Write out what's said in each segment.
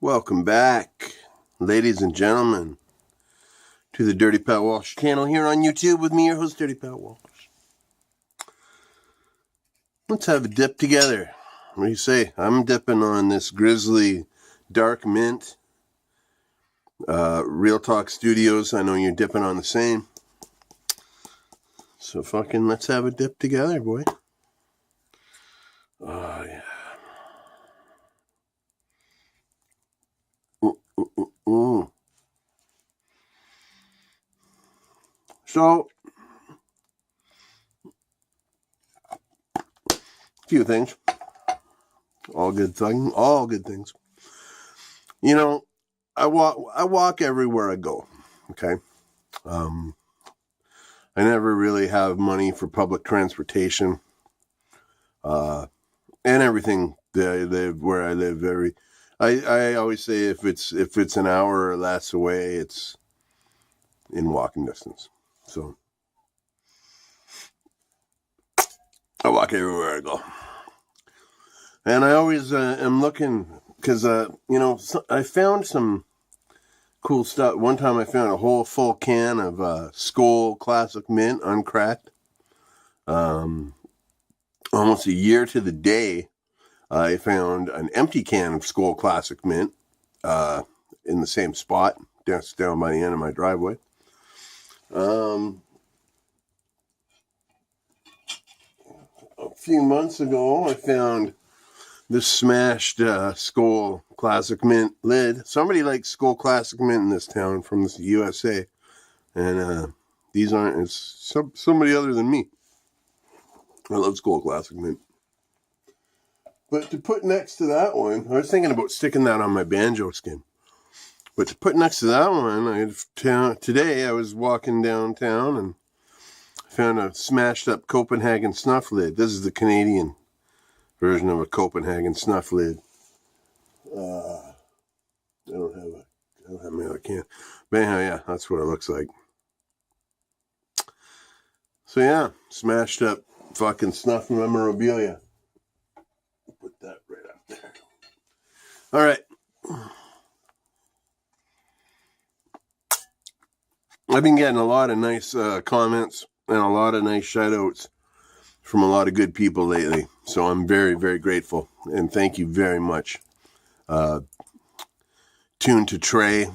Welcome back, ladies and gentlemen, to the Dirty Pat Walsh channel here on YouTube with me, your host, Dirty Pat Walsh. Let's have a dip together. What do you say? I'm dipping on this Grizzly Dark Mint. Real Talk Studios, I know you're dipping on the same. So fucking let's have a dip together, boy. Oh, yeah. So, a few things. All good things. You know, I walk everywhere I go, okay? I never really have money for public transportation. And everything where I live, I always say if it's an hour or less away, it's in walking distance. So I walk everywhere I go, and I always am looking because I found some cool stuff. One time I found a whole full can of Skol Classic Mint uncracked. Almost a year to the day, I found an empty can of Skol Classic Mint in the same spot, down by the end of my driveway. A few months ago, I found this smashed Skol Classic Mint lid. Somebody likes Skol Classic Mint in this town from the USA, and these aren't. It's somebody other than me. I love Skol Classic Mint. But to put next to that one, I was thinking about sticking that on my banjo skin. But to put next to that one, today I was walking downtown and found a smashed up Copenhagen snuff lid. This is the Canadian version of a Copenhagen snuff lid. I don't have my other can. But anyhow, yeah, that's what it looks like. So yeah, smashed up fucking snuff memorabilia. Put that right up there. All right. I've been getting a lot of nice comments and a lot of nice shout outs from a lot of good people lately. So I'm very, very grateful. And thank you very much. Tune to Trey.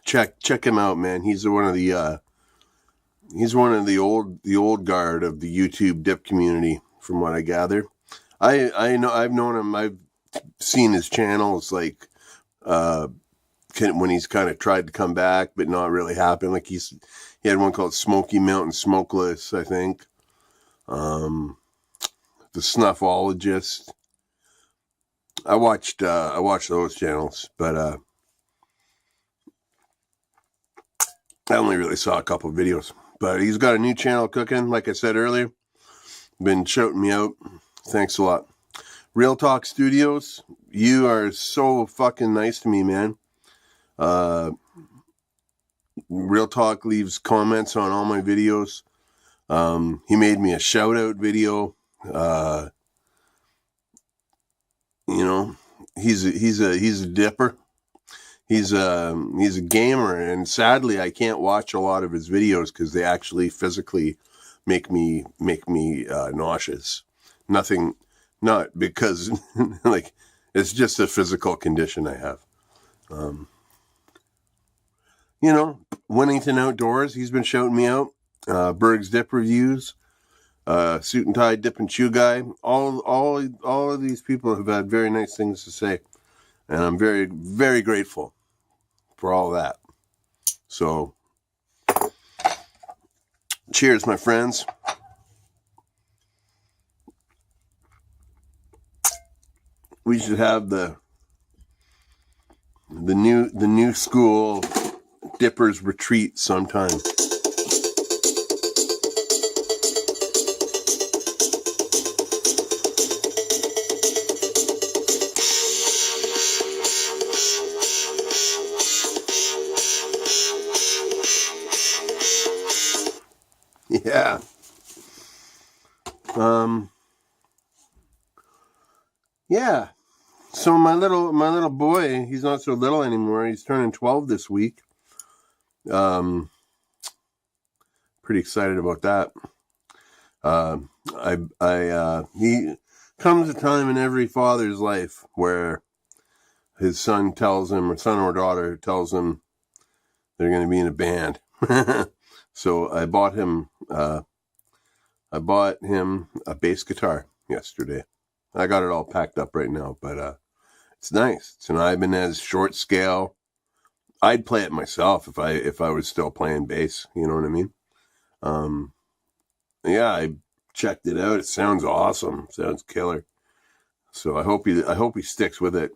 Check him out, man. He's one of the old guard of the YouTube dip community, from what I gather. I've known him. I've seen his channels like when he's kind of tried to come back, but not really happened. Like he had one called Smoky Mountain Smokeless, I think. The Snuffologist. I watched those channels, but I only really saw a couple of videos. But he's got a new channel cooking, like I said earlier. Been shouting me out. Thanks a lot. Real Talk Studios, you are so fucking nice to me, man. Real Talk leaves comments on all my videos. He made me a shout out video. He's a dipper. He's a gamer, and sadly, I can't watch a lot of his videos because they actually physically make me nauseous. Not because like it's just a physical condition I have. Winnington Outdoors, he's been shouting me out. Berg's Dip Reviews, Suit and Tie Dip and Chew Guy. All of these people have had very nice things to say, and I'm very, very grateful for all that. So, cheers, my friends. We should have the new school dippers retreat sometime. Yeah. Yeah. So my little boy, he's not so little anymore. He's turning 12 this week. Pretty excited about that. He comes a time in every father's life where his son tells him, or son or daughter tells him they're going to be in a band. So I bought him a bass guitar yesterday. I got it all packed up right now, but it's nice. It's an Ibanez short scale. I'd play it myself if I was still playing bass. You know what I mean? Yeah, I checked it out. It sounds awesome. Sounds killer. So I hope he sticks with it.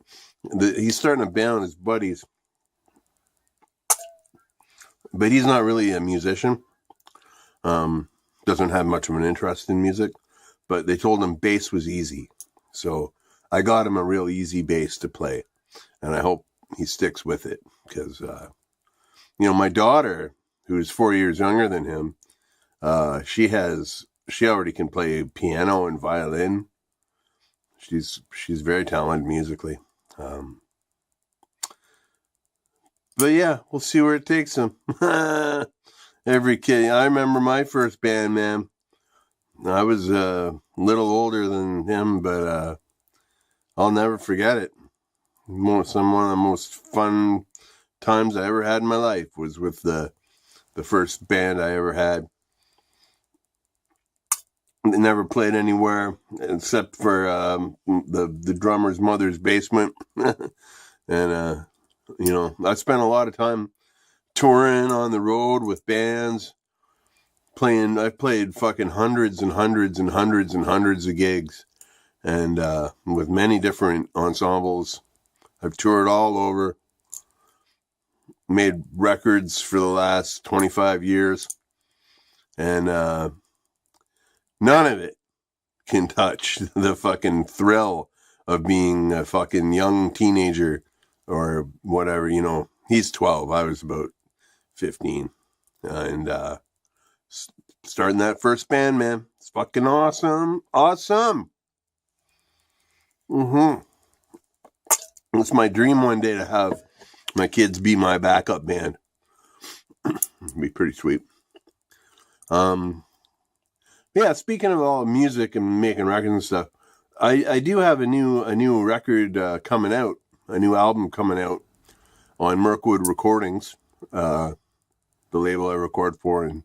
He's starting to band his buddies, but he's not really a musician. Doesn't have much of an interest in music, but they told him bass was easy. So I got him a real easy bass to play, and I hope he sticks with it because, my daughter, who's 4 years younger than him, she already can play piano and violin. She's very talented musically. But yeah, we'll see where it takes him. Every kid. I remember my first band, man. I was a little older than him, but I'll never forget it. One of the most fun times I ever had in my life was with the first band I ever had. They never played anywhere except for the drummer's mother's basement. And, I spent a lot of time touring on the road with bands. I've played fucking hundreds and hundreds and hundreds and hundreds of gigs. And with many different ensembles. I've toured all over. Made records for the last 25 years. And none of it can touch the fucking thrill of being a fucking young teenager or whatever, He's 12. I was about 15. And starting that first band, man. It's fucking awesome. Awesome. It's my dream one day to have my kids be my backup band. It'd be pretty sweet. Yeah, speaking of all music and making records and stuff, I do have a new record coming out, a new album coming out on Mirkwood Recordings, the label I record for in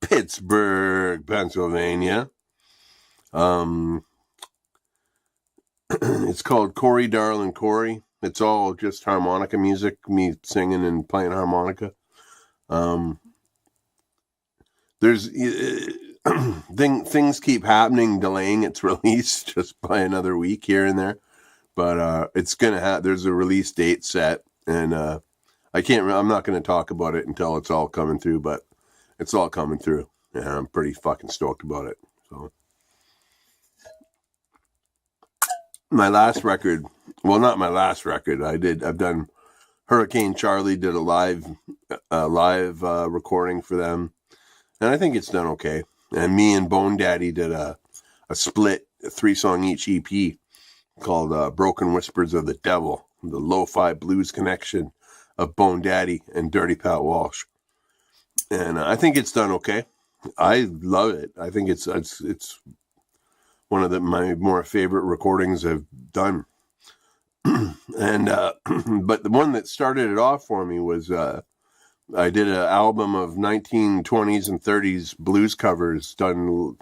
Pittsburgh, Pennsylvania. It's called Corey Darling Corey. It's all just harmonica music, me singing and playing harmonica. There's things keep happening, delaying its release just by another week here and there, but it's gonna have. There's a release date set, and I'm not gonna talk about it until it's all coming through, but it's all coming through, and I'm pretty fucking stoked about it. So my last record, well, not my last record. I've done Hurricane Charlie, did a live recording for them, and I think it's done okay. And me and Bone Daddy did a split 3-song each EP called Broken Whispers of the Devil, the lo-fi blues connection of Bone Daddy and Dirty Pat Walsh. And I think it's done okay. I love it. I think it's one of my more favorite recordings I've done. And but the one that started it off for me was I did an album of 1920s and 30s blues covers done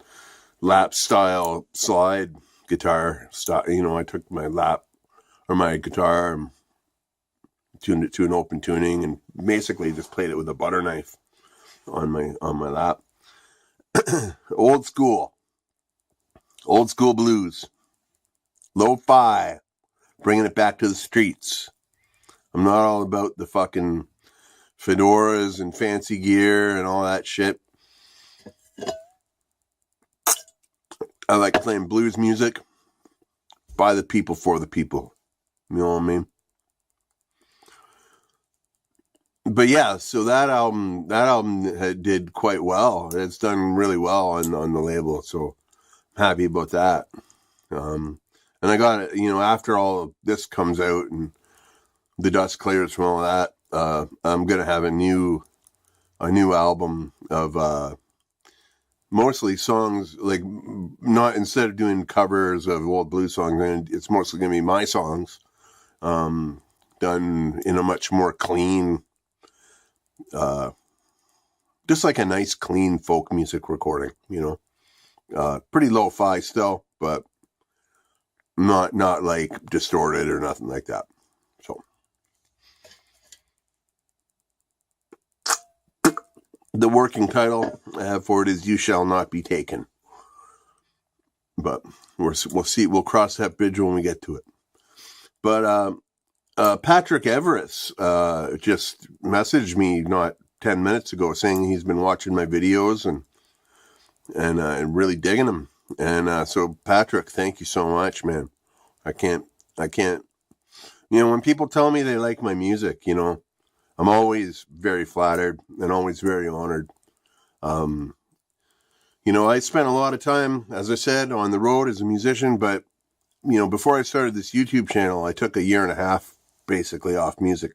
lap style slide guitar style. I took my guitar and tuned it to an open tuning and basically just played it with a butter knife on my lap. Old school blues, lo-fi, bringing it back to the streets. I'm not all about the fucking fedoras and fancy gear and all that shit. I like playing blues music by the people for the people. You know what I mean? But yeah, so that album did quite well. It's done really well on the label, so I'm happy about that. And I got it, after all of this comes out and the dust clears from all that, I'm going to have a new album of mostly songs, like, not, instead of doing covers of old blues songs, it's mostly going to be my songs, done in a much more clean, just like a nice clean folk music recording, pretty lo-fi still, but not like distorted or nothing like that. So the working title I have for it is "You Shall Not Be Taken," but we'll see. We'll cross that bridge when we get to it. But Patrick Everis just messaged me not 10 minutes ago saying he's been watching my videos and really digging them. And so Patrick, thank you so much, man. I can't, when people tell me they like my music, I'm always very flattered and always very honored. I spent a lot of time, as I said, on the road as a musician, but, before I started this YouTube channel, I took a year and a half basically off music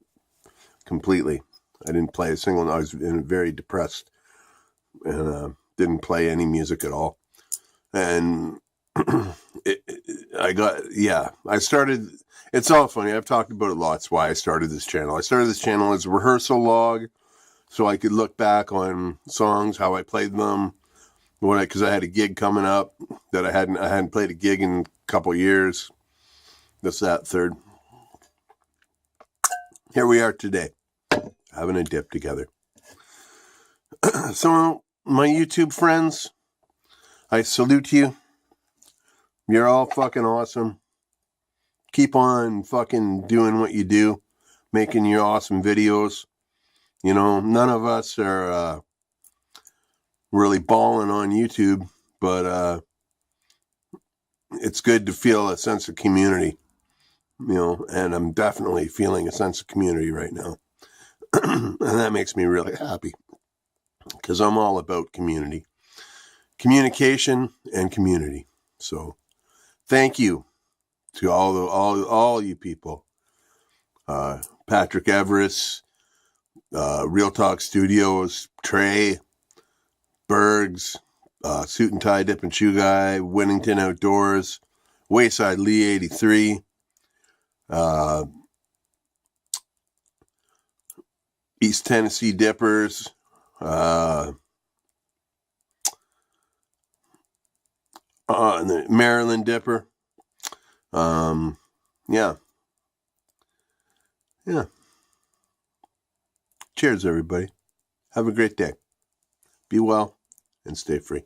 completely. I didn't play a single note. I was very depressed and didn't play any music at all. And I started, it's all funny. I've talked about it lots why I started this channel. I started this channel as a rehearsal log so I could look back on songs, how I played them, because I had a gig coming up that I hadn't played a gig in a couple years. That's that third. Here we are today, having a dip together. So, my YouTube friends, I salute you. You're all fucking awesome. Keep on fucking doing what you do, making your awesome videos. None of us are really balling on YouTube, but it's good to feel a sense of community, and I'm definitely feeling a sense of community right now. And that makes me really happy because I'm all about community, communication, and community. So thank you to all you people. Patrick Everis, Real Talk Studios, Trey, Bergs, Suit and Tie Dip and Shoe Guy, Winnington Outdoors, Wayside Lee 83, East Tennessee Dippers, and the Maryland Dipper. Yeah. Cheers, everybody. Have a great day. Be well and stay free.